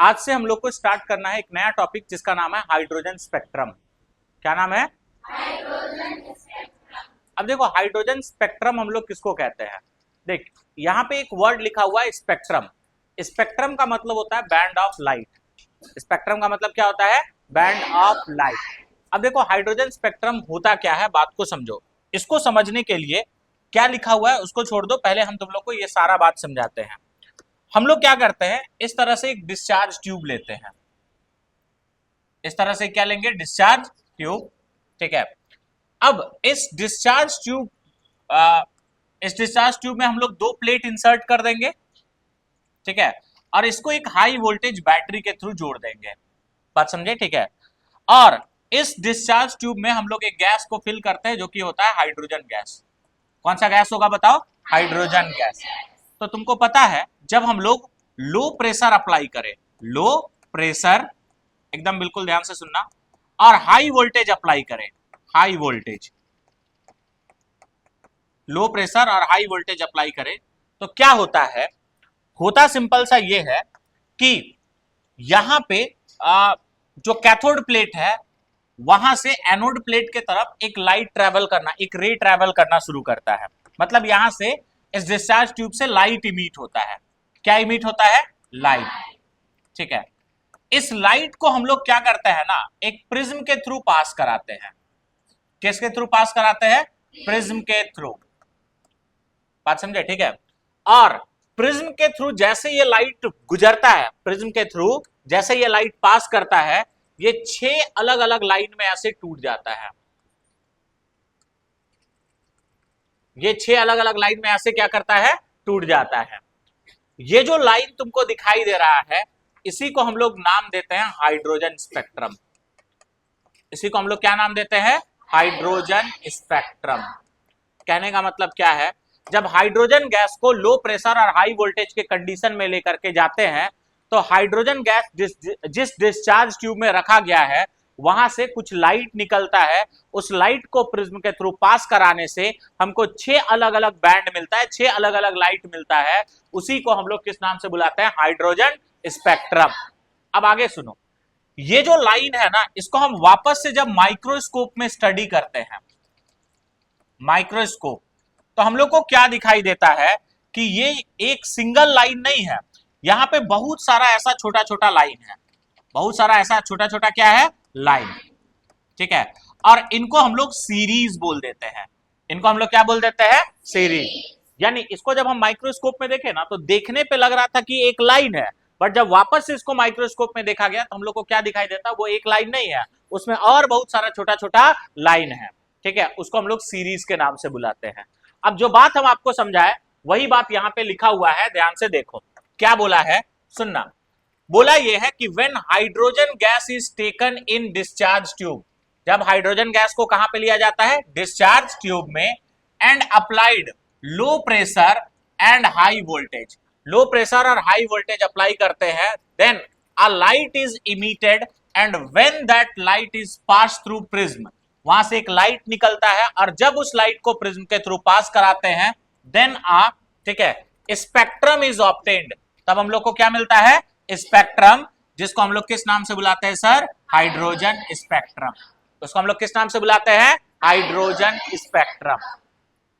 आज से हम लोग को स्टार्ट करना है एक नया टॉपिक जिसका नाम है हाइड्रोजन स्पेक्ट्रम। क्या नाम है? Hydrogen spectrum. अब देखो हाइड्रोजन स्पेक्ट्रम हम लोग किसको कहते हैं। देख यहाँ पे एक वर्ड लिखा हुआ है स्पेक्ट्रम। स्पेक्ट्रम का मतलब होता है बैंड ऑफ लाइट। स्पेक्ट्रम का मतलब क्या होता है? Band of light. अब देखो हाइड्रोजन स्पेक्ट्रम होता क्या है, बात को समझो। इसको समझने के लिए क्या लिखा हुआ है उसको छोड़ दो, पहले हम तुम लोग को ये सारा बात समझाते हैं। हम लोग क्या करते हैं, इस तरह से एक डिस्चार्ज ट्यूब लेते हैं। इस तरह से क्या लेंगे? Discharge tube. ठीक है। अब इस डिस्चार्ज ट्यूब में हम लोग दो प्लेट इंसर्ट कर देंगे। ठीक है। और इसको एक हाई वोल्टेज बैटरी के थ्रू जोड़ देंगे। बात समझे? ठीक है। और इस डिस्चार्ज ट्यूब में हम लोग एक गैस को फिल करते हैं जो कि होता है हाइड्रोजन गैस। कौन सा गैस होगा बताओ? Hydrogen gas. तो तुमको पता है जब हम लोग लो प्रेशर अप्लाई करें, लो प्रेशर, एकदम बिल्कुल ध्यान से सुनना, और हाई वोल्टेज अप्लाई करें, हाई वोल्टेज, लो प्रेशर और हाई वोल्टेज अप्लाई करें तो क्या होता है? होता सिंपल सा ये है कि यहां पे जो कैथोड प्लेट है वहां से एनोड प्लेट के तरफ एक लाइट ट्रेवल करना, एक रे ट्रेवल करना शुरू करता है। मतलब यहां से इस डिस्चार्ज ट्यूब से लाइट इमिट होता है। क्या इमिट होता है? लाइट। ठीक है। इस लाइट को हम लोग क्या करते हैं ना, एक प्रिज्म के थ्रू पास कराते हैं। किसके थ्रू पास कराते हैं? प्रिज्म के थ्रू। बात समझे? ठीक है। और प्रिज्म के थ्रू जैसे ये लाइट गुजरता है, प्रिज्म के थ्रू जैसे ये लाइट पास करता है, ये 6 अलग अलग लाइन में ऐसे टूट जाता है। ये 6 अलग अलग लाइन में ऐसे क्या करता है? टूट जाता है। ये जो लाइन तुमको दिखाई दे रहा है इसी को हम लोग नाम देते हैं हाइड्रोजन स्पेक्ट्रम। इसी को हम लोग क्या नाम देते हैं? Hydrogen spectrum. कहने का मतलब क्या है, जब हाइड्रोजन गैस को लो प्रेशर और हाई वोल्टेज के कंडीशन में लेकर के जाते हैं तो हाइड्रोजन गैस जिस डिस्चार्ज ट्यूब में रखा गया है वहां से कुछ लाइट निकलता है। उस लाइट को प्रिज्म के थ्रू पास कराने से हमको 6 अलग अलग बैंड मिलता है, 6 अलग अलग लाइट मिलता है। उसी को हम लोग किस नाम से बुलाते हैं? Hydrogen spectrum. अब आगे सुनो, ये जो लाइन है ना, इसको हम वापस से जब माइक्रोस्कोप में स्टडी करते हैं, माइक्रोस्कोप, तो हम लोग को क्या दिखाई देता है कि ये एक सिंगल लाइन नहीं है, यहां पे बहुत सारा ऐसा छोटा छोटा लाइन है। बहुत सारा ऐसा छोटा छोटा क्या है? लाइन। ठीक है। और इनको हम लोग सीरीज बोल देते हैं। इनको हम लोग क्या बोल देते हैं? सीरीज। यानी इसको जब हम माइक्रोस्कोप में देखें ना तो देखने पे लग रहा था कि एक लाइन है, बट जब वापस से इसको माइक्रोस्कोप में देखा गया तो हम लोग को क्या दिखाई देता? वो एक लाइन नहीं है, उसमें और बहुत सारा छोटा छोटा लाइन है। ठीक है। उसको हम लोग सीरीज के नाम से बुलाते हैं। अब जो बात हम आपको समझाए वही बात यहां पे लिखा हुआ है, ध्यान से देखो क्या बोला है, सुनना। बोला यह है कि when hydrogen gas is taken in discharge tube, जब हाइड्रोजन गैस को कहां पे लिया जाता है? डिस्चार्ज ट्यूब में, and applied low pressure and high voltage, low pressure और हाई वोल्टेज अप्लाई करते हैं, then a light is emitted and when that light is pass through prism, वहां से एक लाइट निकलता है और जब उस लाइट को प्रिज्म के थ्रू पास कराते हैं देन ठीक है, स्पेक्ट्रम इज ऑब्टेन्ड, तब हम लोग को क्या मिलता है? स्पेक्ट्रम। जिसको हम लोग किस नाम से बुलाते हैं सर? Hydrogen spectrum. उसको हम लोग किस नाम से बुलाते हैं? Hydrogen spectrum.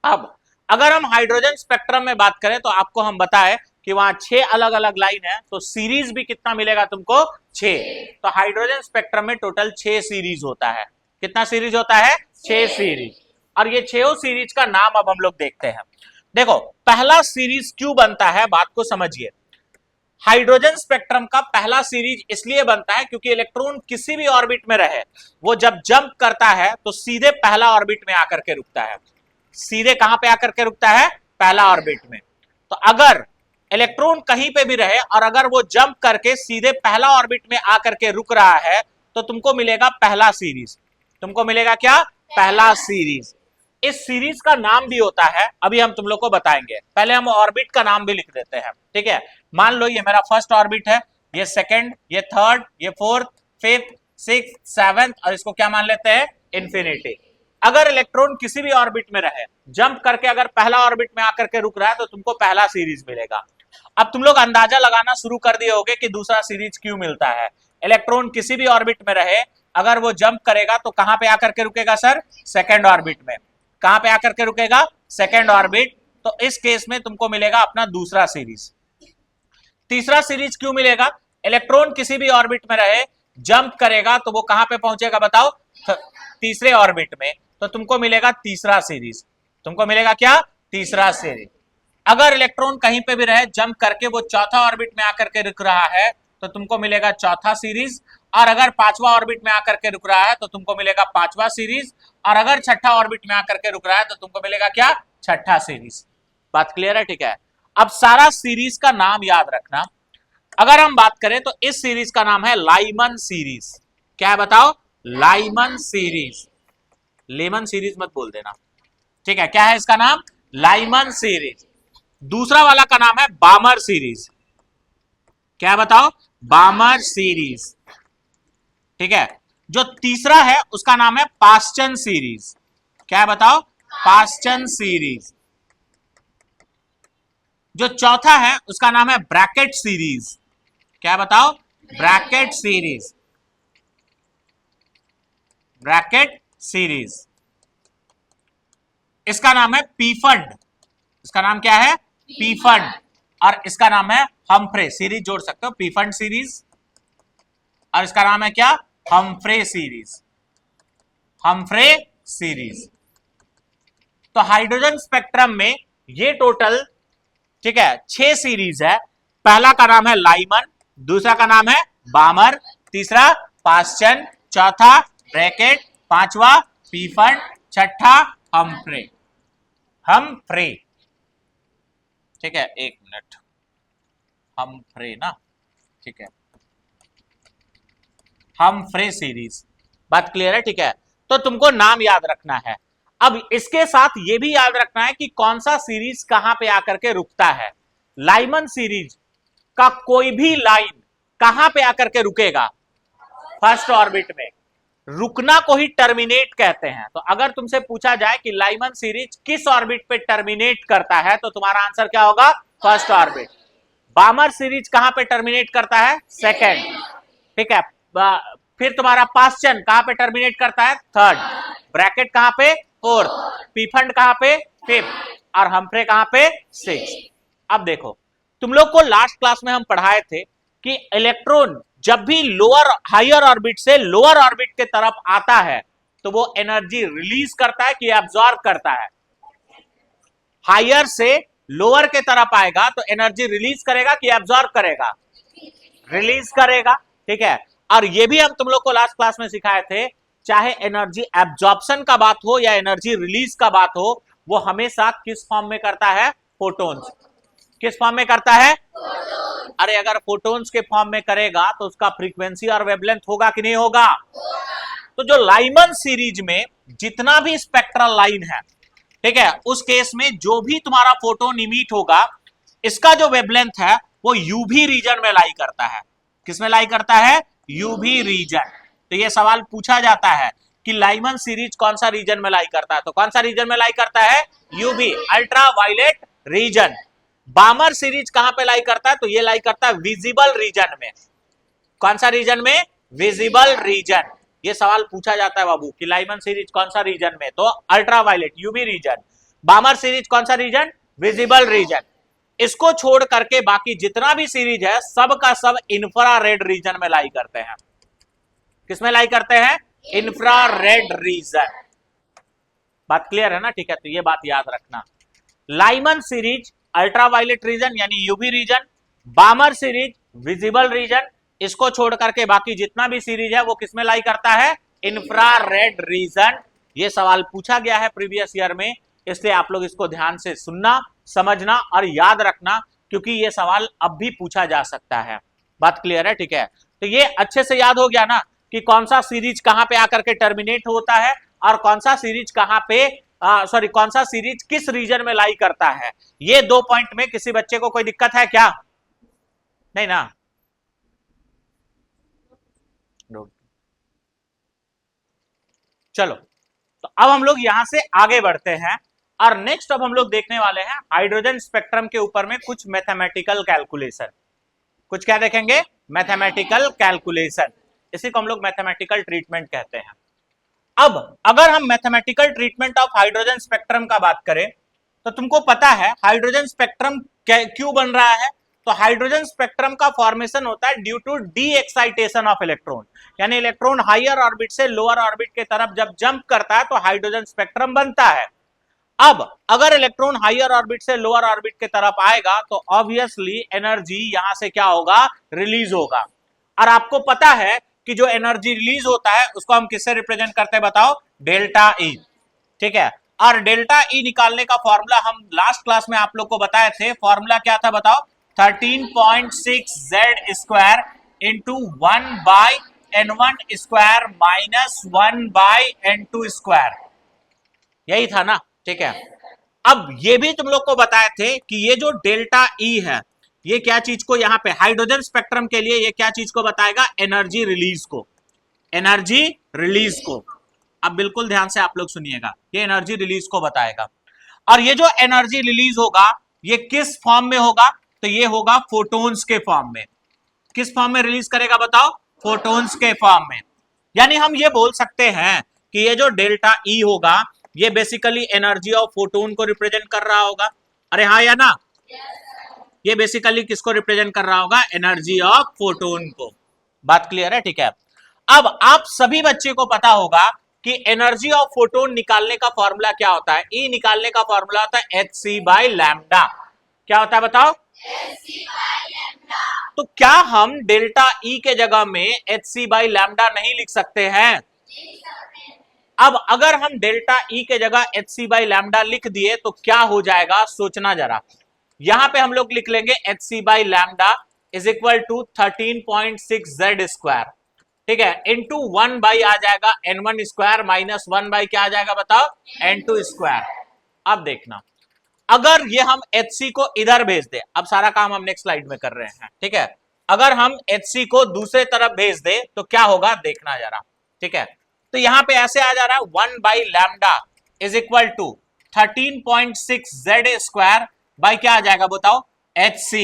अब अगर हम हाइड्रोजन स्पेक्ट्रम में बात करें तो आपको हम बताएं कि वहां 6 अलग अलग लाइन है, तो सीरीज भी कितना मिलेगा तुमको? 6। तो हाइड्रोजन स्पेक्ट्रम में टोटल 6 सीरीज होता है। कितना सीरीज होता है? 6 सीरीज। और ये 6 सीरीज का नाम अब हम लोग देखते हैं। देखो पहला सीरीज क्यों बनता है, बात को समझिए। हाइड्रोजन स्पेक्ट्रम का पहला सीरीज इसलिए बनता है क्योंकि इलेक्ट्रॉन किसी भी ऑर्बिट में रहे, वो जब जंप करता है तो सीधे पहला ऑर्बिट में आकर के रुकता है। सीधे कहां पे आकर के रुकता है? पहला ऑर्बिट में। तो अगर इलेक्ट्रॉन कहीं पे भी रहे और अगर वो जंप करके सीधे पहला ऑर्बिट में आकर के रुक रहा है तो तुमको मिलेगा पहला सीरीज। तुमको मिलेगा क्या? पहला सीरीज। इस सीरीज का नाम भी होता है, अभी हम तुम लोग को बताएंगे। पहले हम ऑर्बिट का नाम भी लिख देते हैं। ठीक है। मान लो ये मेरा फर्स्ट ऑर्बिट है, ये सेकंड, ये थर्ड, ये फोर्थ, फिफ्थ, सिक्स्थ, सेवेंथ, और इसको क्या मान लेते हैं? इन्फिनिटी। अगर इलेक्ट्रॉन किसी भी ऑर्बिट में रहे, जंप करके अगर पहला ऑर्बिट में आकर के रुक रहा है तो तुमको पहला सीरीज मिलेगा। अब तुम लोग अंदाजा लगाना शुरू कर दिए होगे कि दूसरा सीरीज क्यों मिलता है। इलेक्ट्रॉन किसी भी ऑर्बिट में रहे, अगर वो जंप करेगा तो कहां पे आकर के रुकेगा सर? सेकेंड ऑर्बिट में। कहां पे आकर के रुकेगा? Second orbit. तो इस केस में तुमको मिलेगा अपना दूसरा सीरीज। तीसरा सीरीज क्यों मिलेगा? इलेक्ट्रॉन किसी भी ऑर्बिट में रहे, जंप करेगा तो वो कहां पे पहुंचेगा बताओ? तीसरे ऑर्बिट में। तो तुमको मिलेगा तीसरा सीरीज। तुमको मिलेगा क्या? तीसरा सीरीज। अगर इलेक्ट्रॉन कहीं पे भी रहे, जंप करके वो चौथा ऑर्बिट में आकर के रुक रहा है तो तुमको मिलेगा चौथा सीरीज। और अगर पांचवा ऑर्बिट में आकर के रुक रहा है तो तुमको मिलेगा पांचवा सीरीज। और अगर छठा ऑर्बिट में आकर के रुक रहा है तो तुमको मिलेगा क्या? छठा सीरीज। बात क्लियर है? ठीक है। अब सारा सीरीज का नाम याद रखना। अगर हम बात करें तो इस सीरीज का नाम है लाइमन सीरीज। क्या है बताओ? Lyman series. लेमन सीरीज मत बोल देना, ठीक है। क्या है इसका नाम? Lyman series. दूसरा वाला का नाम है बामर सीरीज। क्या बताओ? बामर सीरीज, ठीक है। जो तीसरा है उसका नाम है पास्चन सीरीज। क्या है बताओ? Paschen series. जो चौथा है उसका नाम है ब्रैकेट सीरीज। क्या बताओ? Brackett series. Brackett series. इसका नाम है पीफंड। इसका नाम क्या है? पीफंड। और इसका नाम है हम्फ्रे सीरीज। जोड़ सकते हो, पीफंड सीरीज। और इसका नाम है क्या? Humphrey series. Humphrey series. तो हाइड्रोजन स्पेक्ट्रम में ये टोटल, ठीक है, 6 सीरीज है। पहला का नाम है लाइमन, दूसरा का नाम है बामर, तीसरा पास्चन, चौथा ब्रैकेट, पांचवा पीफंड, छठा हम्फ्रे। हम्फ्रे, ठीक है। एक मिनट, हम्फ्रे ना, ठीक है, हम्फ्रे सीरीज। बात क्लियर है? ठीक है। तो तुमको नाम याद रखना है। अब इसके साथ ये भी याद रखना है कि कौन सा सीरीज कहां पे आकर के रुकता है। लाइमन सीरीज का कोई भी लाइन कहां पे आकर के रुकेगा? फर्स्ट ऑर्बिट में। रुकना को ही टर्मिनेट कहते हैं। तो अगर तुमसे पूछा जाए कि लाइमन सीरीज किस ऑर्बिट पे टर्मिनेट करता है तो तुम्हारा आंसर क्या होगा? First orbit. बामर सीरीज कहां पे टर्मिनेट करता है? सेकेंड, ठीक है। फिर तुम्हारा पास्चन कहां पे टर्मिनेट करता है? थर्ड। ब्रैकेट कहां पे? फोर्थ। पीफंड कहां पे? फिफ्थ। और हम्फ्रे कहां पे? सिक्स। अब देखो, तुम लोग को लास्ट क्लास में हम पढ़ाए थे कि इलेक्ट्रॉन जब भी लोअर हायर ऑर्बिट से लोअर ऑर्बिट के तरफ आता है तो वो एनर्जी रिलीज करता है कि एब्जॉर्ब करता है? हायर से लोअर के तरफ आएगा तो एनर्जी रिलीज करेगा कि एब्जॉर्ब करेगा? रिलीज करेगा, ठीक है। और ये भी हम तुम लोग को लास्ट क्लास में सिखाए थे, चाहे एनर्जी एब्जॉर्प्शन का बात हो या एनर्जी रिलीज का बात हो, वो हमेशा किस फॉर्म में करता है? फोटोन्स। किस फॉर्म में करता है? अरे अगर फोटोन्स के फॉर्म में करेगा तो उसका फ्रीक्वेंसी और वेवलेंथ होगा कि नहीं होगा? तो जो लाइमन सीरीज में जितना भी स्पेक्ट्रल लाइन है, ठीक है, उस केस में जो भी तुम्हारा फोटोन इमिट होगा, इसका जो वेवलेंथ है वो यूवी रीजन में लाई करता है। किस में लाई करता है? UV region. तो ये सवाल पूछा जाता है कि लाइमन सीरीज कौन सा रीजन में लाई करता है, तो कौन सा रीजन में लाई करता है? UV, ultraviolet region. Balmer series कहां पे लाई करता है? तो ये लाई करता है विजिबल रीजन में। कौन सा रीजन में? Visible region. ये सवाल पूछा जाता है बाबू कि लाइमन सीरीज कौन सा रीजन में, तो ultraviolet UV region. Balmer series कौन सा रीजन? Visible region. इसको छोड़ करके बाकी जितना भी सीरीज है सब का सब इंफ्रारेड रीजन में लाई करते हैं। किसमें लाई करते हैं? Infrared reason. बात क्लियर है ना? ठीक है। तो ये बात याद रखना, लाइमन सीरीज अल्ट्रावायलेट रीजन यानी UV region, Balmer series visible region. इसको छोड़ करके बाकी जितना भी सीरीज है वो किसमें लाई करता है? Infrared reason. ये सवाल पूछा गया है प्रीवियस ईयर में, इसलिए आप लोग इसको ध्यान से सुनना, समझना और याद रखना, क्योंकि ये सवाल अब भी पूछा जा सकता है। बात क्लियर है? ठीक है। तो ये अच्छे से याद हो गया ना कि कौन सा सीरीज कहां पे आकर के टर्मिनेट होता है और कौन सा सीरीज कहां पे कौन सा सीरीज किस रीजन में लाई करता है। ये 2 पॉइंट में किसी बच्चे को कोई दिक्कत है क्या? नहीं ना? चलो, तो अब हम लोग यहां से आगे बढ़ते हैं और नेक्स्ट अब हम लोग देखने वाले हैं हाइड्रोजन स्पेक्ट्रम के ऊपर में कुछ मैथमेटिकल कैलकुलेशन। कुछ क्या देखेंगे? Mathematical calculation. इसी को हम लोग मैथमेटिकल ट्रीटमेंट कहते हैं। अब अगर हम mathematical treatment of hydrogen spectrum का बात करें तो तुमको पता है हाइड्रोजन स्पेक्ट्रम क्यों बन रहा है? तो हाइड्रोजन स्पेक्ट्रम का फॉर्मेशन होता है due to de excitation of electron, यानी इलेक्ट्रॉन हायर ऑर्बिट से लोअर ऑर्बिट के तरफ जब जंप करता है तो हाइड्रोजन स्पेक्ट्रम बनता है। अब अगर इलेक्ट्रॉन हायर ऑर्बिट से लोअर ऑर्बिट के तरफ आएगा तो ऑब्वियसली एनर्जी यहां से क्या होगा? रिलीज होगा। और आपको पता है कि जो एनर्जी रिलीज होता है उसको हम किससे रिप्रेजेंट करते हैं? बताओ, डेल्टा ई। ठीक है, और डेल्टा ई निकालने का फॉर्मूला हम लास्ट क्लास में आप लोग को बताए थे। फॉर्मूला क्या था बताओ? 13.6 z square into 1 by n1 square minus 1 by n2 square, यही था ना? ठीक है, अब ये भी तुम लोग को बताए थे कि ये जो डेल्टा ई है ये क्या चीज को यहाँ पे हाइड्रोजन स्पेक्ट्रम के लिए ये क्या चीज को बताएगा? एनर्जी रिलीज को, एनर्जी रिलीज को। अब बिल्कुल ध्यान से आप लोग सुनिएगा, ये एनर्जी रिलीज को बताएगा। और ये जो एनर्जी रिलीज होगा ये किस फॉर्म में होगा? तो ये होगा फोटोन्स के फॉर्म में। किस फॉर्म में रिलीज करेगा बताओ? फोटोन्स के फॉर्म में। यानी हम ये बोल सकते हैं कि ये जो डेल्टा ई होगा ये बेसिकली एनर्जी ऑफ फोटोन को रिप्रेजेंट कर रहा होगा। अरे हाँ या ना? ये बेसिकली किसको रिप्रेजेंट कर रहा होगा? एनर्जी ऑफ फोटोन को। बात क्लियर है? ठीक है, अब आप सभी बच्चे को पता होगा कि एनर्जी ऑफ फोटोन निकालने का फॉर्मूला क्या होता है? ई निकालने का फॉर्मूला होता है hc बाई लैम्डा। क्या होता है बताओ? hc by lambda. तो क्या हम डेल्टा ई के जगह में hc बाई लैम्डा नहीं लिख सकते हैं? अब अगर हम डेल्टा ई के जगह hc बाई लैम्डा लिख दिए तो क्या हो जाएगा? सोचना जरा। यहां पे हम लोग लिख लेंगे hc by lambda is equal to 13.6 z square, ठीक है, इंटू 1 बाई आ जाएगा n1 स्क्वायर माइनस 1 बाई क्या आ जाएगा बताओ? n2 square. अब देखना, अगर ये हम hc को इधर भेज दे, अब सारा काम हम नेक्स्ट स्लाइड में कर रहे हैं, ठीक है, अगर हम hc को दूसरे तरफ भेज दे तो क्या होगा? देखना जरा। ठीक है, तो यहां पे ऐसे आ जा रहा है 1 by lambda is equal to 13.6 z square by क्या आ जाएगा बताओ? hc,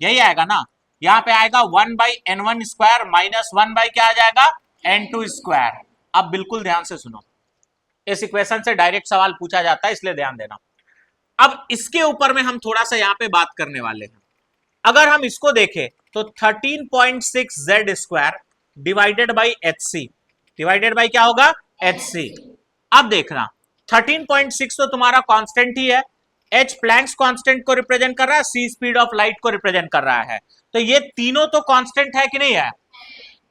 यही आएगा ना? यहां पे आएगा 1 by n1 square minus 1 by क्या आ जाएगा? n2 square. अब बिल्कुल ध्यान से सुनो, इस इक्वेशन से डायरेक्ट सवाल पूछा जाता है इसलिए ध्यान देना। अब इसके ऊपर में हम थोड़ा सा यहां पे बात करने वाले हैं। अगर हम इसको देखें तो 13.6 z square divided by hc, divided by क्या होगा? hc। अब देखना 13.6 तो तुम्हारा कांस्टेंट ही है, h प्लैंक्स कांस्टेंट को रिप्रेजेंट कर रहा है, c स्पीड ऑफ लाइट को रिप्रेजेंट कर रहा है, तो ये तीनों तो कांस्टेंट है कि नहीं है?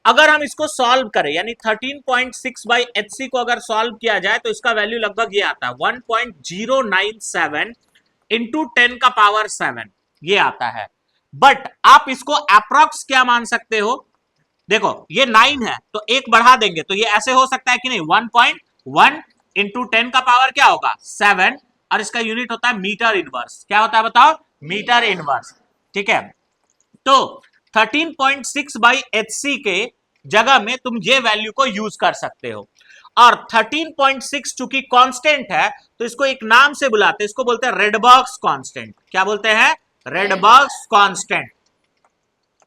अगर हम इसको सॉल्व करें यानी 13.6 बाई hc को अगर सॉल्व किया जाए तो इसका वैल्यू लगभग ये आता है 1.097 इंटू 10 का पावर 7 ये आता है। बट आप इसको अप्रॉक्स क्या मान सकते हो? देखो ये 9 है तो एक बढ़ा देंगे तो ये ऐसे हो सकता है कि नहीं? 1.1 इंटू 10 का पावर क्या होगा? 7, और इसका यूनिट होता है मीटर इनवर्स। क्या होता है बताओ? Metre inverse. ठीक है, तो 13.6 बाई hc के जगह में तुम ये वैल्यू को यूज कर सकते हो। और 13.6 चूंकि कांस्टेंट है तो इसको एक नाम से बुलाते हैं, इसको बोलते हैं रेडबर्ग्स कांस्टेंट। क्या बोलते हैं? रेडबर्ग्स कांस्टेंट।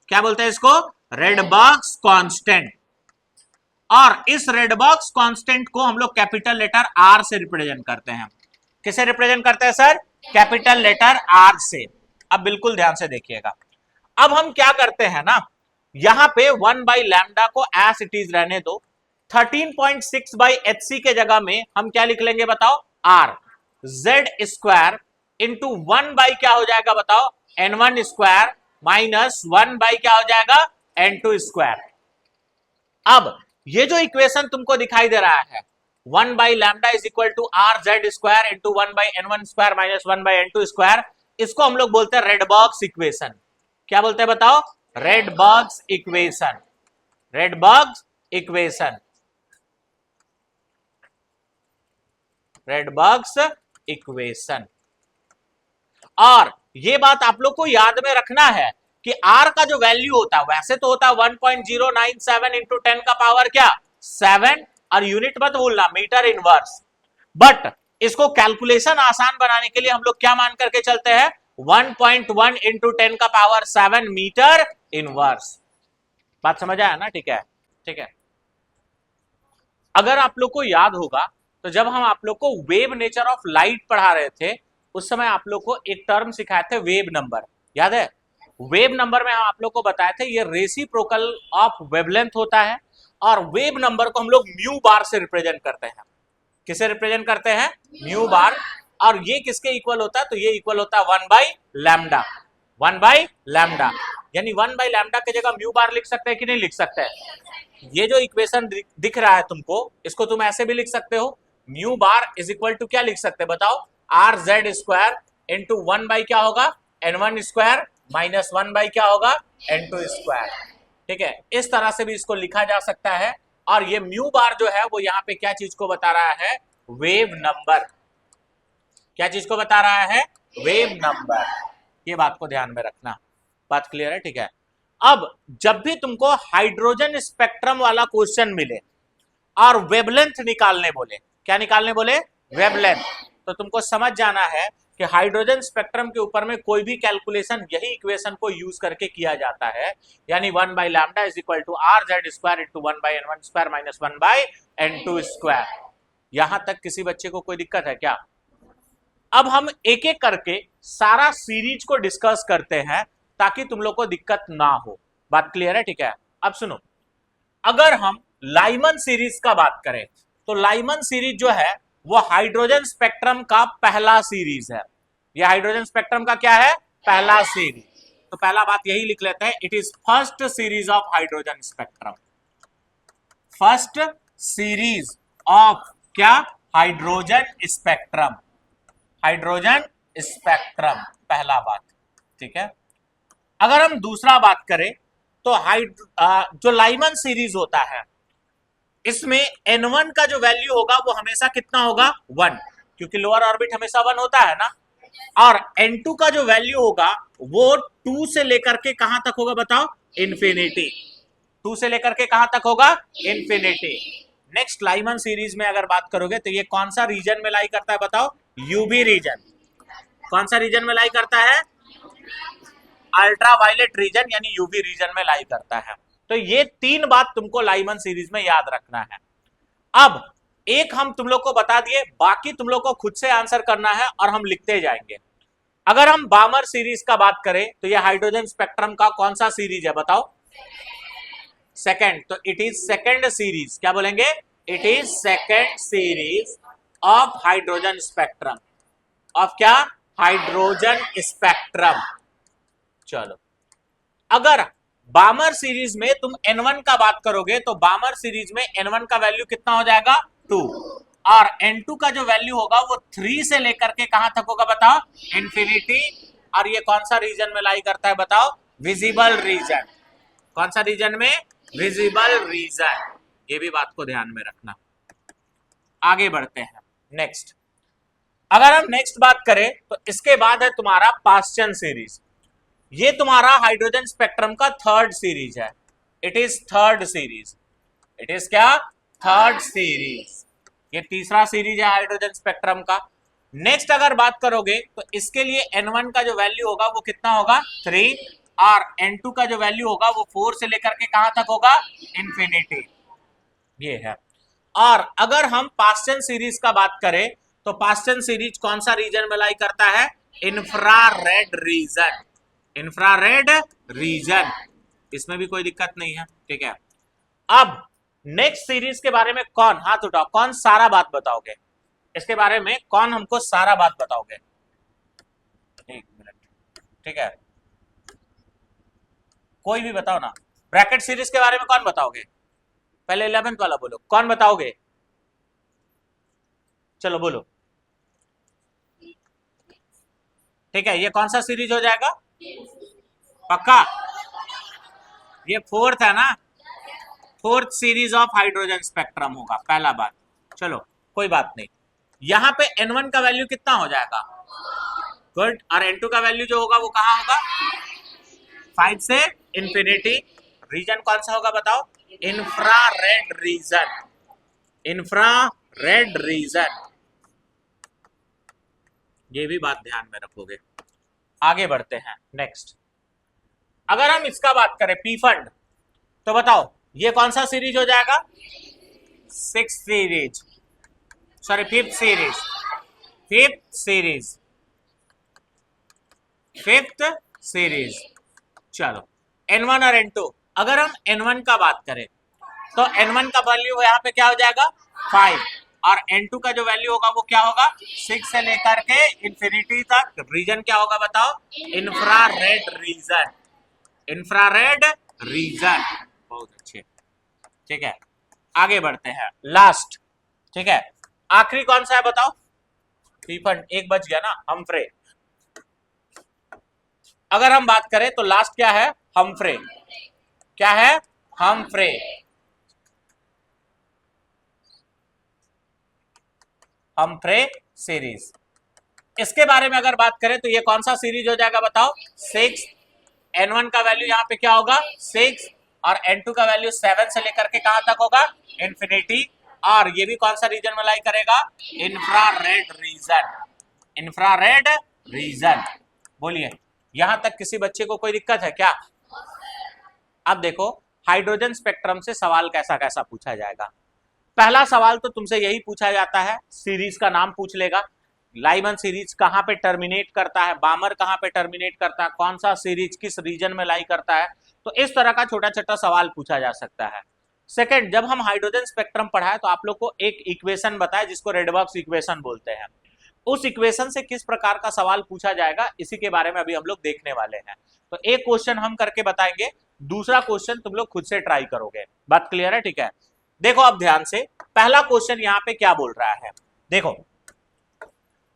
क्या बोलते हैं इसको? रेडबर्ग्स कांस्टेंट। और इस रेडबर्ग्स कांस्टेंट को हम लोग कैपिटल लेटर R से रिप्रेजेंट करते हैं। किसे रिप्रेजेंट करते हैं सर? कैपिटल लेटर R से। अब बिल्कुल ध्यान से देखिएगा, अब हम क्या करते हैं ना, यहां पे 1 बाई लैम्डा को एज इट इज रहने दो, 13.6 बाई hc के जगह में हम क्या लिख लेंगे बताओ? R, z square into 1 by क्या हो जाएगा बताओ? n1 स्क्वायर माइनस 1 बाई क्या हो जाएगा? n2 square. अब ये जो इक्वेशन तुमको दिखाई दे रहा है 1 by lambda is equal to R Z square into 1 by n1 square minus 1 by n2 square, इसको हम लोग बोलते हैं रेडबर्ग्स इक्वेशन। क्या बोलते हैं बताओ? रेडबर्ग्स इक्वेशन। रेडबर्ग्स equation, रेडबर्ग्स equation. और ये बात आप लोग को याद में रखना है कि R का जो वैल्यू होता है वैसे तो होता है 1.097 इंटू 10 का पावर क्या? 7, और यूनिट मत भूलना मीटर इनवर्स। बट इसको कैलकुलेशन आसान बनाने के लिए हम लोग क्या मान करके चलते हैं, 1.1 इंटू 10⁻7 मीटर इनवर्स। बात समझ आया ना? ठीक है, ठीक है। अगर आप लोग को याद होगा तो जब हम आप लोग को वेव नेचर ऑफ लाइट पढ़ा रहे थे उस समय आप लोग को एक टर्म सिखाए थे, वेव नंबर, याद है? वेव नंबर में हम आप लोग को बताए थे ये रेसिप्रोकल ऑफ वेवलेंथ होता है, और वेव नंबर को हम लोग म्यू बार से रिप्रेजेंट करते हैं। किसे रिप्रेजेंट करते हैं? Mu bar. और ये किसके इक्वल होता है? तो ये इक्वल होता है 1/λ, 1/λ। यानी 1/λ की जगह म्यू बार लिख सकते हैं कि नहीं लिख सकते हैं? ये जो इक्वेशन दिख रहा है तुमको, इसको तुम ऐसे भी लिख सकते हो, mu bar is equal to क्या लिख सकते हैं बताओ, आर जेड स्क्वायर इंटू 1 क्या होगा, n1 स्क्वायर माइनस 1 क्या होगा, n2 स्क्वायर। ठीक है, इस तरह से भी इसको लिखा जा सकता है। और ये म्यू बार जो है वो यहाँ पे क्या चीज को बता रहा है, वेव नंबर। क्या चीज को बता रहा है, वेव नंबर। ये बात को ध्यान में रखना। बात क्लियर है? ठीक है। अब जब भी तुमको हाइड्रोजन स्पेक्ट्रम वाला क्वेश्चन मिले और वेवलेंथ निकालने बोले, क्या निकालने बोले, वेवलेंथ, तो तुमको समझ जाना है कि हाइड्रोजन स्पेक्ट्रम के ऊपर में कोई भी कैलकुलेशन यही इक्वेशन को यूज करके किया जाता है। यानी 1/λ is equal to R Z square into 1/n1 square minus 1/n2 square. यहां तक किसी बच्चे को कोई दिक्कत है क्या? अब हम एक एक करके सारा सीरीज को डिस्कस करते हैं ताकि तुम लोग को दिक्कत ना हो। बात क्लियर है? ठीक है। अब सुनो, अगर हम लाइमन सीरीज का बात करें तो लाइमन सीरीज जो है वो हाइड्रोजन स्पेक्ट्रम का पहला सीरीज है। ये हाइड्रोजन स्पेक्ट्रम का क्या है, पहला सीरीज। तो पहला बात यही लिख लेते हैं, it is first series of hydrogen spectrum. First series of क्या, हाइड्रोजन स्पेक्ट्रम, हाइड्रोजन स्पेक्ट्रम, पहला बात। ठीक है। अगर हम दूसरा बात करें तो जो लाइमन सीरीज होता है इसमें n1 का जो वैल्यू होगा वो हमेशा कितना होगा, 1, क्योंकि लोअर ऑर्बिट हमेशा 1 होता है ना। और n2 का जो वैल्यू होगा वो 2 से लेकर के कहां तक होगा बताओ, इन्फिनिटी। 2 से लेकर के कहां तक होगा, इन्फिनिटी। नेक्स्ट लाइमन सीरीज में अगर बात करोगे तो ये कौन सा रीजन में लाई करता है बताओ, यूवी रीजन। कौन सा रीजन में लाई करता है, अल्ट्रा वायलेट रीजन, यानी यूवी रीजन में लाई करता है। तो ये 3 बात तुमको लाइमन सीरीज में याद रखना है। अब एक हम तुम लोग को बता दिए, बाकी तुम लोग को खुद से आंसर करना है और हम लिखते जाएंगे। अगर हम बामर सीरीज का बात करें तो ये हाइड्रोजन स्पेक्ट्रम का कौन सा सीरीज है बताओ, सेकंड। तो इट इज सेकंड सीरीज, क्या बोलेंगे, it is second series of hydrogen spectrum, of क्या, हाइड्रोजन स्पेक्ट्रम। चलो, अगर बामर सीरीज में तुम n1 का बात करोगे तो बामर सीरीज में n1 का वैल्यू कितना हो जाएगा, 2, और n2 का जो वैल्यू होगा वो 3 से लेकर के कहां तक होगा बताओ, इन्फिनिटी। और ये कौन सा रीजन में लाई करता है बताओ, विजिबल रीजन। कौन सा रीजन में, विजिबल रीजन। ये भी बात को ध्यान में रखना। आगे बढ़ते हैं नेक्स्ट। अगर हम नेक्स्ट बात करें तो इसके बाद है तुम्हारा पास्चन सीरीज। ये तुम्हारा हाइड्रोजन स्पेक्ट्रम का थर्ड सीरीज है, it is third series. It is क्या, थर्ड सीरीज। ये तीसरा सीरीज है हाइड्रोजन स्पेक्ट्रम का। नेक्स्ट अगर बात करोगे तो इसके लिए n1 का जो वैल्यू होगा वो कितना होगा, 3, और n2 का जो वैल्यू होगा वो 4 से लेकर के कहां तक होगा, इन्फिनिटी। ये है। और अगर हम पास्चन सीरीज का बात करें तो पास्चन सीरीज कौन सा रीजन में लाई करता है, इंफ्रारेड रीजन, इंफ्रारेड रीजन। इसमें भी कोई दिक्कत नहीं है। ठीक है। अब नेक्स्ट सीरीज के बारे में कौन, हाथ उठाओ, कौन सारा बात बताओगे, इसके बारे में कौन हमको सारा बात बताओगे, 1 मिनट। ठीक है, कोई भी बताओ ना। ब्रैकेट सीरीज के बारे में कौन बताओगे, पहले 11th वाला बोलो, कौन बताओगे, चलो बोलो। ठीक है, ये कौन सा सीरीज हो जाएगा, पक्का, ये 4th है ना, 4th series of hydrogen spectrum होगा, पहला बात। चलो कोई बात नहीं। यहां पे n1 का वैल्यू कितना हो जाएगा, गुड, और n2 का वैल्यू जो होगा वो कहां होगा, 5 से इन्फिनिटी। रीजन कौन सा होगा बताओ, इंफ्रारेड रीजन, इंफ्रारेड रीजन। ये भी बात ध्यान में रखोगे। आगे बढ़ते हैं नेक्स्ट। अगर हम इसका बात करें पी फंड, तो बताओ ये कौन सा सीरीज हो जाएगा? Six series, sorry fifth series, fifth series. चलो N1 और N2, अगर हम N1 का बात करें तो N1 का वैल्यू यहाँ पे क्या हो जाएगा 5, और N2 का जो वैल्यू होगा वो क्या होगा 6 से लेकर के इंफिनिटी तक। रीजन क्या होगा बताओ? Infrared reason, infrared reason. बहुत अच्छे, ठीक है। आगे बढ़ते हैं लास्ट, ठीक है। आखिरी कौन सा है बताओ? पी फंड, एक बच गया ना, हमफ्रे। अगर हम बात करें तो लास्ट क्या है? हमफ्रे। क्या है? हमफ्रे। हमफ्रे सीरीज। इसके बारे में अगर बात करें तो ये कौन सा सीरीज हो जाएगा बताओ? 6। N1 का वैल्यू यहाँ पे क्या होगा 6, और N2 का वैल्यू 7 से लेकर के कहां तक होगा? इंफिनिटी। और ये भी कौन सा रीजन में लाई करेगा? Infrared reason, infrared reason. बोलिए यहां तक किसी बच्चे को कोई दिक्कत है क्या? अब देखो हाइड्रोजन स्पेक्ट्रम से सवाल कैसा कैसा पूछा जाएगा। पहला सवाल तो तुमसे यही पूछा जाता है, सीरीज का नाम पूछ लेगा। लाइमन सीरीज कहां पे टर्मिनेट करता है, बामर कहां पे टर्मिनेट करता है, कौन सा सीरीज किस रीजन में लाई करता है। तो इस तरह का छोटा छोटा सवाल पूछा जा सकता है। सेकंड, जब हम हाइड्रोजन स्पेक्ट्रम पढ़ाए तो आप लोग को एक इक्वेशन बताए जिसको रेडबर्ग्स इक्वेशन बोलते हैं। उस इक्वेशन से किस प्रकार का सवाल पूछा जाएगा इसी के बारे में अभी हम लोग देखने वाले हैं। तो एक क्वेश्चन हम करके बताएंगे, दूसरा क्वेश्चन तुम लोग खुद से ट्राई करोगे। बात क्लियर है? ठीक है। देखो अब ध्यान से, पहला क्वेश्चन यहाँ पे क्या बोल रहा है, देखो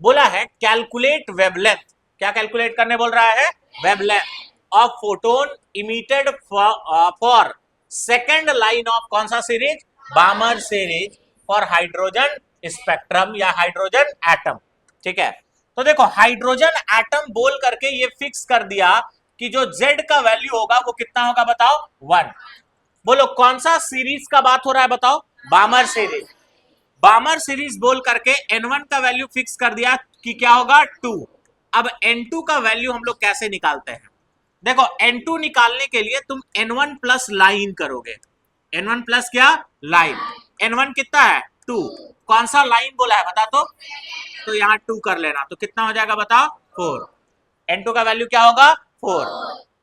बोला है कैलकुलेट वेवलेंथ। क्या कैलकुलेट करने बोल रहा है? Wavelength of photon emitted for second line of कौन सा series? बामर series for hydrogen spectrum या हाइड्रोजन एटम। ठीक है, तो देखो हाइड्रोजन एटम बोल करके ये फिक्स कर दिया कि जो Z का वैल्यू होगा वो कितना होगा बताओ? 1। बोलो कौन सा सीरीज का बात हो रहा है बताओ? बामर सीरीज। बामर सीरीज बोल करके N1 का वैल्यू फिक्स कर दिया कि क्या होगा 2। अब N2 का वैल्यू हम लोग कैसे निकालते हैं? देखो N2 निकालने के लिए तुम N1 प्लस लाइन करोगे। N1 प्लस क्या? लाइन। N1 कितना है? 2। कौन सा लाइन बोला है बता तो यहाँ 2 कर लेना, तो कितना हो जाएगा बताओ? 4। N2 का वैल्यू क्या होगा? 4।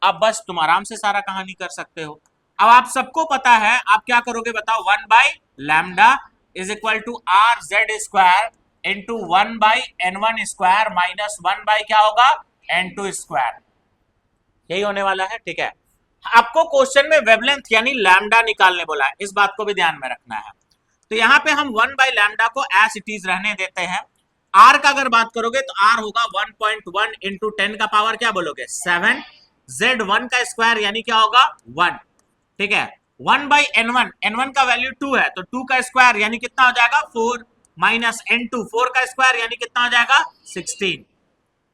अब बस तुम आराम से सारा कहानी कर सकते हो। अब आप सबको पता है, आप क्या करोगे बताओ? 1 by lambda is equal to R Z square into 1 by N1 square minus 1 by क्या होगा? N2 square. यही होने वाला है। ठीक है, आपको क्वेश्चन में वेवलेंथ यानी लैम्डा निकालने बोला है, इस बात को भी ध्यान में रखना है। तो यहाँ पे हम 1 बाई लैम्डा को एज इट इज रहने देते हैं। आर का अगर बात करोगे तो आर होगा 1.1 इंटू 10 का पावर क्या बोलोगे? 7। Z1 का स्क्वायर यानी क्या होगा? 1। ठीक है, 1 बाई N1, N1 का वैल्यू 2 है तो 2 का स्क्वायर यानी कितना हो जाएगा? 4 माइनस N2, 4 का स्क्वायर यानी कितना हो जाएगा? 16।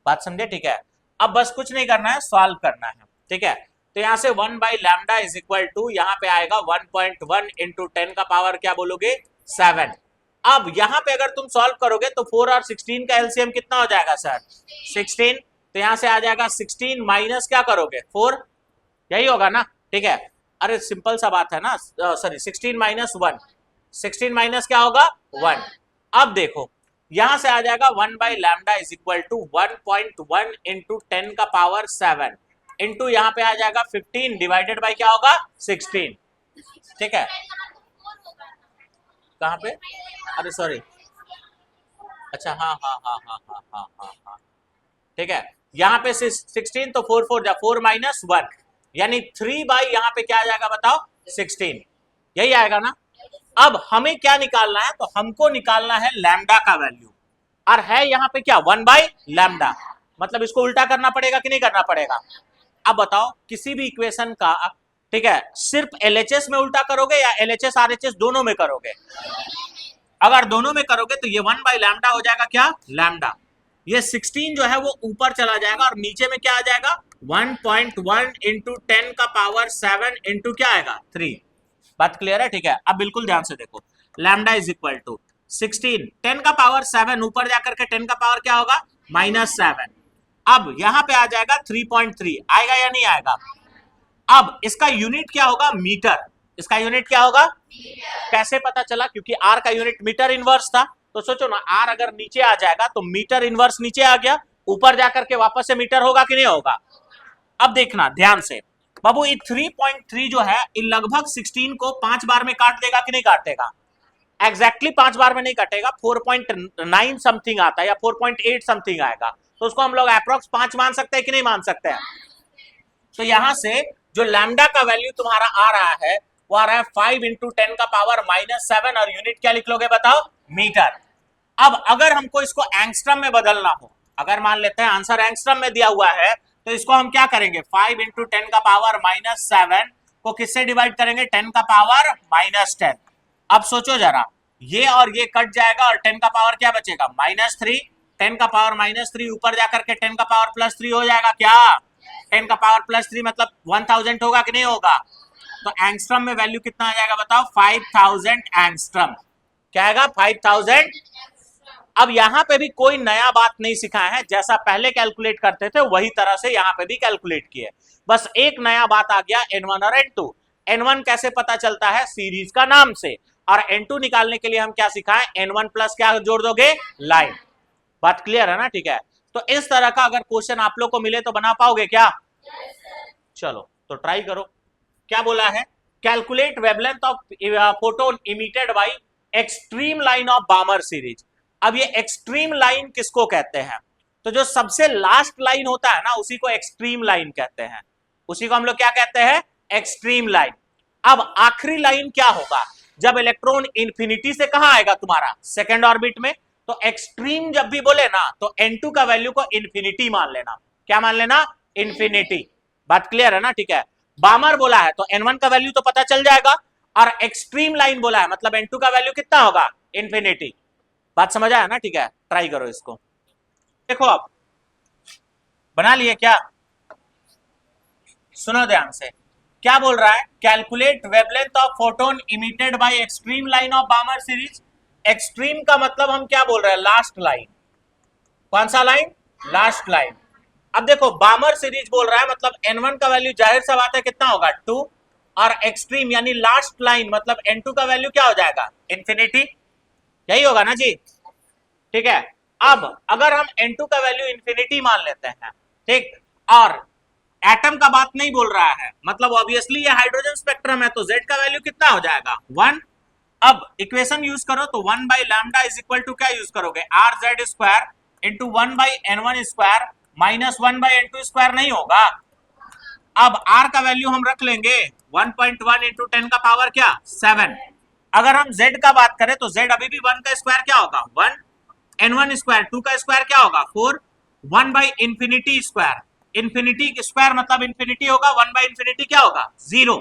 बात समझे? ठीक है, अब बस कुछ नहीं करना है, सॉल्व करना है। ठीक है, तो यहाँ से 1 by lambda is equal to यहाँ पे आएगा 1.1 इंटू 10 का पावर क्या बोलोगे? 7। अब यहाँ पे अगर तुम सॉल्व करोगे तो 4 और 16 का एलसीएम कितना हो जाएगा सर? 16। तो यहाँ से आ जाएगा 16 माइनस क्या करोगे? 4। यही होगा ना? ठीक है, अरे सिंपल सा बात है ना, सॉरी 16 माइनस 1, 16 माइनस क्या होगा? 1। अब देखो यहां से आ जाएगा 1 by lambda is equal to 1.1 into 10 का पावर 7 इंटू यहाँ पे आ जाएगा 15 डिवाइडेड बाई क्या होगा? 16। ठीक है, कहाँ पे? अरे सॉरी, अच्छा हाँ हाँ हाँ हाँ हाँ हाँ हाँ हाँ, ठीक है, यहाँ पे 16 तो 4 4 जा 4 माइनस 1 यानी 3 बाई यहाँ पे क्या आ जाएगा बताओ? 16। यही आएगा ना? अब हमें क्या निकालना है? तो हमको निकालना है लैम्डा का वैल्यू, और है यहाँ पे क्या? 1 बाई लैम्डा। मतलब इसको उल्टा करना पड़ेगा कि नहीं करना पड़ेगा? अब बताओ किसी भी इक्वेशन का, ठीक है, सिर्फ LHS में उल्टा करोगे या LHS RHS दोनों में करोगे? अगर दोनों में करोगे तो ये 1 बाई लैम्डा हो जाएगा क्या? लैम्डा। ये 16 जो है वो ऊपर चला जाएगा और नीचे में क्या आ जाएगा? 1.1 इंटू 10 का पावर 7 इंटू क्या आएगा? 3। बात क्लियर है? ठीक है, अब बिल्कुल ध्यान से देखो, लैम्डा इज इक्वल टू 16 10 का पावर 7 ऊपर जाकर के 10 का पावर क्या होगा? -7। अब यहां पे आ जाएगा 3.3, आएगा या नहीं आएगा? अब इसका यूनिट क्या होगा? मीटर। इसका यूनिट क्या होगा? कैसे पता चला? क्योंकि आर का यूनिट मीटर इनवर्स था। तो सोचो ना, आर अगर नीचे आ जाएगा तो मीटर इनवर्स नीचे आ गया, ऊपर जाकर के वापस से मीटर होगा कि नहीं होगा? अब देखना ध्यान से बाबू, ये 3.3 जो है ये लगभग 16 को 5 बार में काट देगा कि नहीं काटेगा? एग्जैक्टली 5 बार में नहीं कटेगा, 4.9 समथिंग आता है या 4.8 समथिंग आएगा, तो उसको हम लोग अप्रोक्स 5 मान सकते हैं कि नहीं मान सकते हैं? तो यहां से जो लैम्डा का वैल्यू तुम्हारा आ रहा है वो आ रहा है 5 इंटू 10 का पावर -7, और यूनिट क्या लिख लोगे बताओ? मीटर। अब अगर हमको इसको एंगस्ट्रम में बदलना हो, अगर मान लेते हैं आंसर एंगस्ट्रम में दिया हुआ है, तो इसको हम क्या करेंगे? 5 इंटू 10 का पावर -7 को किससे डिवाइड करेंगे? 10 का पावर -10। अब सोचो जरा, ये और ये कट जाएगा और 10 का पावर क्या बचेगा? -3। 10 का पावर -3 ऊपर जाकर के 10 का पावर +3 हो जाएगा क्या? 10 का पावर +3 मतलब 1000 होगा कि नहीं होगा? तो एंगस्ट्रम में वैल्यू कितना आ जाएगा बताओ? 5000 एंगस्ट्रम। क्या आएगा? 5000। अब यहां पे भी कोई नया बात नहीं सिखाया है, जैसा पहले कैलकुलेट करते थे वही तरह से यहां पे भी कैलकुलेट किए। बस एक नया बात आ गया, N1 और N2। N1 कैसे पता चलता है? सीरीज का नाम से। और N2 निकालने के लिए हम क्या सिखाएं? N1 प्लस क्या जोड़ दोगे? लाइन। बात क्लियर है ना? ठीक है, तो इस तरह का अगर क्वेश्चन आप लोग को मिले तो बना पाओगे क्या? चलो तो ट्राई करो। क्या बोला है? Calculate wavelength of photon emitted by extreme line of Balmer series. अब ये एक्सट्रीम लाइन किसको कहते हैं? तो जो सबसे लास्ट लाइन होता है ना, उसी को एक्सट्रीम लाइन कहते हैं। उसी को हम लोग क्या कहते हैं? Extreme line. अब आखिरी लाइन क्या होगा? जब इलेक्ट्रॉन इंफिनिटी से कहां आएगा तुम्हारा? सेकेंड ऑर्बिट में। तो एक्सट्रीम जब भी बोले ना तो N2 का वैल्यू को इंफिनिटी मान लेना। क्या मान लेना? इंफिनिटी। बात क्लियर है ना? ठीक है, बामर बोला है तो N1 का वैल्यू तो पता चल जाएगा, और एक्सट्रीम लाइन बोला है मतलब N2 का वैल्यू कितना होगा? इंफिनिटी। बात समझ आया ना? ठीक है, ट्राई करो इसको। देखो अब बना लिए क्या? सुनो ध्यान से, क्या बोल रहा है? Calculate wavelength of photon emitted by extreme line of Balmer series. Extreme का मतलब हम क्या बोल रहे हैं? Last line. कौन सा लाइन? Last line. अब देखो, बामर सीरीज बोल रहा है मतलब N1 का वैल्यू जाहिर सा बात है कितना होगा? 2, और एक्सट्रीम यानी लास्ट लाइन मतलब N2 का वैल्यू क्या हो जाएगा? इंफिनिटी। यही होगा ना जी? ठीक है, अब अगर हम N2 का वैल्यू इंफिनिटी मान लेते हैं, ठीक, और एटम का बात नहीं बोल रहा है, मतलब ऑब्वियसली ये हाइड्रोजन स्पेक्ट्रम है, तो Z का वैल्यू कितना हो जाएगा? 1। अब इक्वेशन यूज करो तो 1 by lambda is equal to क्या यूज करोगे? RZ square into 1 by N1 square minus 1 by N2 square नहीं होगा? अब R का वैल्यू हम रख लेंगे 1.1 इंटू 10 का पावर क्या? 7। अगर हम Z का बात करें तो Z अभी भी 1 का स्क्वायर क्या होगा? 1। N1 स्क्वायर 2 का स्क्वायर क्या होगा? 4। 1 by infinity square, infinity square मतलब इंफिनिटी होगा, 1 बाई इंफिनिटी क्या होगा? 0।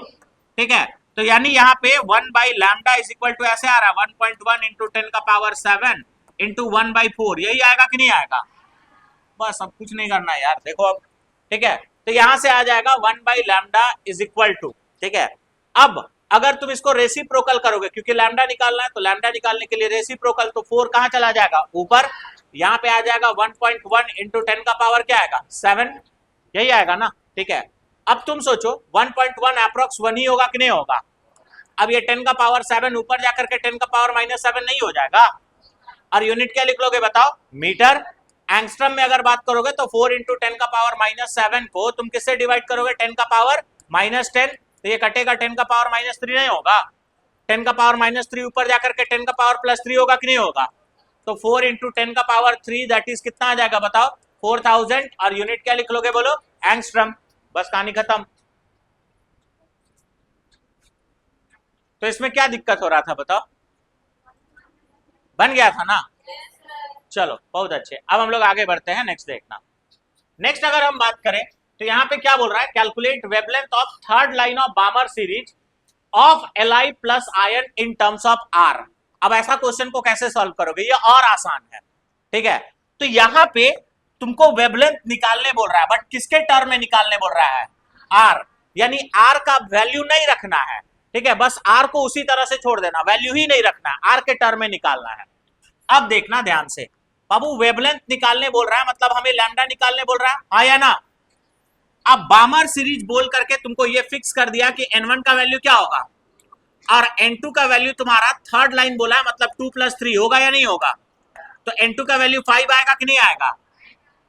ठीक है, तो यानी यहाँ पे 1 by lambda is equal to ऐसे आ रहा है 1.1 इंटू 10 का पावर 7 इंटू 1 बाई 4। यही आएगा कि नहीं आएगा? बस अब कुछ नहीं करना यार, देखो अब। ठीक है, तो यहां से आ जाएगा 1 by lambda is equal to, ठीक है। अब अगर तुम इसको रेसिप्रोकल करोगे, क्योंकि लैम्डा निकालना है, तो लैम्डा निकालने के लिए रेसिप्रोकल, तो 4 कहां चला जाएगा? ऊपर। यहाँ पे आ जाएगा 1.1 इंटू 10 का पावर क्या आएगा? 7। यही आएगा ना? ठीक है, अब तुम सोचो 1.1 अप्रोक्स 1 ही होगा कि नहीं होगा? अब ये 10 का पावर 7 ऊपर जाकर के 10 का पावर -7 नहीं हो जाएगा? और यूनिट क्या लिख लोगे बताओ? मीटर। एंगस्ट्रम में अगर बात करोगे तो 4 इंटू 10 का पावर -7 को तुम किससे डिवाइड करोगे? 10 का पावर -10, तो ये कटेगा 10 का पावर -3 नहीं होगा? 10 का पावर -3 ऊपर जाकर के 10 का पावर +3 होगा कि नहीं होगा? तो 4 इंटू 10 का पावर 3 दैट इज कितना आ जाएगा बताओ? 4000। और यूनिट क्या लिख लोगे बोलो? एंगस्ट्रम। बस कहानी खत्म। तो इसमें क्या दिक्कत हो रहा था बताओ? बन गया था ना? चलो बहुत अच्छे, अब हम लोग आगे बढ़ते हैं, नेक्स्ट देखना। नेक्स्ट अगर हम बात करें तो यहाँ पे क्या बोल रहा है? Calculate wavelength of third line of Balmer series of Li plus ion in terms of R। अब ऐसा क्वेश्चन को कैसे सॉल्व करोगे? ये और आसान है। ठीक है, तो यहाँ पे तुमको वेवलेंथ निकालने बोल रहा है, बट किसके टर्म में निकालने बोल रहा है? R। यानी R का वैल्यू नहीं रखना है, ठीक है, बस R को उसी तरह से छोड़ देना, वैल्यू ही नहीं रखना, R के टर्म में निकालना है। अब देखना ध्यान से, बाबू वेवलेंथ निकालने बोल रहा है, मतलब हमें लैम्डा निकालने बोल रहा है, हाँ या ना। अब बामर सीरीज बोल करके तुमको ये फिक्स कर दिया कि n1 का वैल्यू क्या होगा और n2 का वैल्यू तुम्हारा थर्ड लाइन बोला है, मतलब 2 + 3 होगा या नहीं होगा। तो n2 का वैल्यू 5 आएगा कि नहीं आएगा।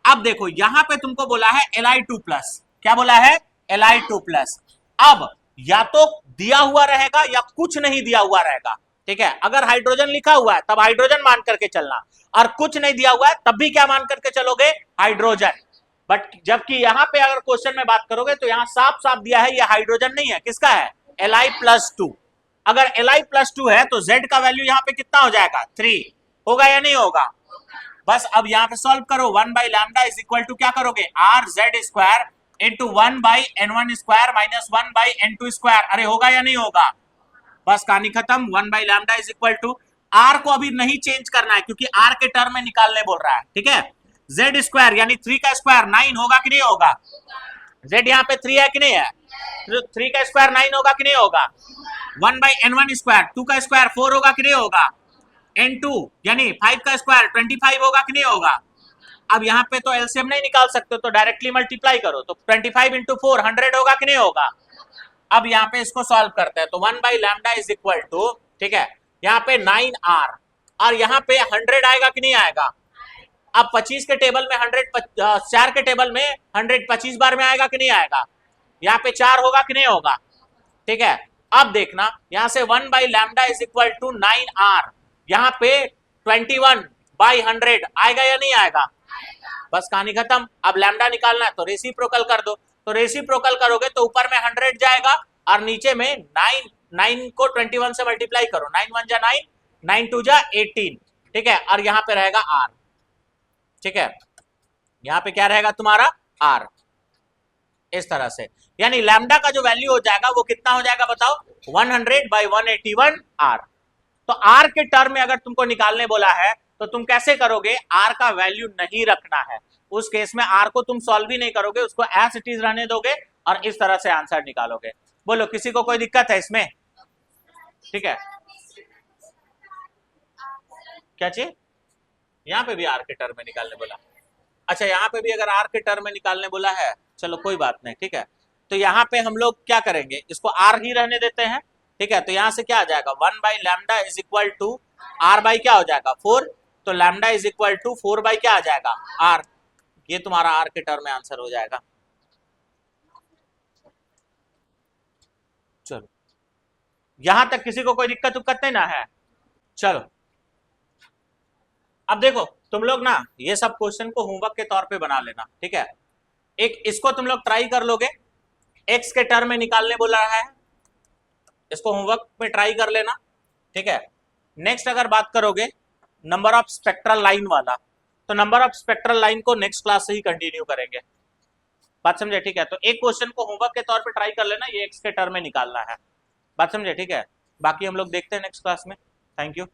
अब देखो यहां पे तुमको बोला है Li2+, क्या बोला है Li2+। अब या तो दिया हुआ रहेगा या कुछ नहीं दिया हुआ रहेगा, ठीक है। अगर हाइड्रोजन लिखा हुआ है तब हाइड्रोजन मान करके चलना, और कुछ नहीं दिया हुआ है तब भी क्या मान करके चलोगे, हाइड्रोजन। बट जबकि यहां पे अगर क्वेश्चन में बात करोगे तो यहां साफ साफ दिया है ये हाइड्रोजन नहीं है, किसका है, Li+2। अगर Li+2 है तो Z का वैल्यू यहाँ पे कितना हो जाएगा, 3 होगा या नहीं होगा। बस अब यहाँ पे सॉल्व करो, 1/λ इज इक्वल टू क्या करोगे, RZ² into 1/n1² minus 1/n2²। अरे होगा या नहीं होगा, बस कहानी खत्म। 1/λ इज इक्वल टू, R को अभी नहीं चेंज करना है क्योंकि R के टर्म में निकालने बोल रहा है, ठीक है। Z² यानी 3 का स्क्वायर 9 होगा कि नहीं होगा, Z यहाँ पे 3 है कि नहीं है, 3 का स्क्वायर 9 होगा कि नहीं होगा। 1/n1², 2 का स्क्वायर 4 होगा कि नहीं होगा, n2 यानी 5 का स्क्वायर 25 होगा कि नहीं होगा। अब यहाँ पे तो एलसीएम नहीं निकाल सकते तो डायरेक्टली मल्टीप्लाई करो, तो 25 इंटू 4 100 होगा कि नहीं होगा। अब यहाँ पे इसको सॉल्व करते हैं तो 1/λ इज इक्वल टू, ठीक है, यहाँ पे 9R और यहाँ पे 100 आएगा कि नहीं आएगा। अब 25 के टेबल में 100, 4 के टेबल में 100 25 बार में आएगा कि नहीं आएगा, यहाँ पे 4 होगा कि नहीं होगा, ठीक है। अब देखना यहाँ से 1/λ इज इक्वल टू 9R, यहाँ पे 21/100 आएगा या नहीं आएगा, बस कहानी खत्म। अब लैम्डा निकालना है तो रेसिप्रोकल कर दो, तो रेसिप्रोकल करोगे तो ऊपर में 100 जाएगा और नीचे में 9 को 21 से मल्टीप्लाई करो, 9 1 जा 9, 9 2 जा 18, ठीक है। और यहाँ पे रहेगा R, ठीक है, यहाँ पे क्या रहेगा तुम्हारा R, इस तरह से। यानी लैम्डा का जो वैल्यू हो जाएगा वो कितना हो जाएगा बताओ, 100/181 R। तो R के टर्म में अगर तुमको निकालने बोला है तो तुम कैसे करोगे, R का वैल्यू नहीं रखना है, उस केस में R को तुम सॉल्व भी नहीं करोगे, उसको एज इट इज रहने दोगे और इस तरह से आंसर निकालोगे। बोलो किसी को कोई दिक्कत है इसमें, ठीक है। क्या चीज, यहाँ पे भी R के टर्म में निकालने बोला, अच्छा यहाँ पे भी अगर R के टर्म में निकालने बोला है, चलो कोई बात नहीं, ठीक है। तो यहाँ पे हम लोग क्या करेंगे, इसको R ही रहने देते हैं, ठीक है। तो यहाँ से क्या आ जाएगा, 1/λ is equal to R by क्या हो जाएगा 4, तो lambda is equal to 4 by क्या आ जाएगा R, ये तुम्हारा R के टर्म में आंसर हो जाएगा। चलो यहां तक किसी को कोई दिक्कत उक्कत नहीं ना है। चलो अब देखो तुम लोग ना ये सब क्वेश्चन को होमवर्क के तौर पे बना लेना, ठीक है। एक इसको तुम लोग ट्राई कर लोगे, एक्स के टर्म में निकालने बोल रहा है, इसको होमवर्क में ट्राई कर लेना, ठीक है। नेक्स्ट अगर बात करोगे नंबर ऑफ स्पेक्ट्रल लाइन वाला, तो नंबर ऑफ स्पेक्ट्रल लाइन को नेक्स्ट क्लास से ही कंटिन्यू करेंगे, बात समझे, ठीक है। तो एक क्वेश्चन को होमवर्क के तौर पे ट्राई कर लेना, ये एक्स के टर्म में निकालना है, बात समझे, ठीक है। बाकी हम लोग देखते हैं नेक्स्ट क्लास में। Thank you.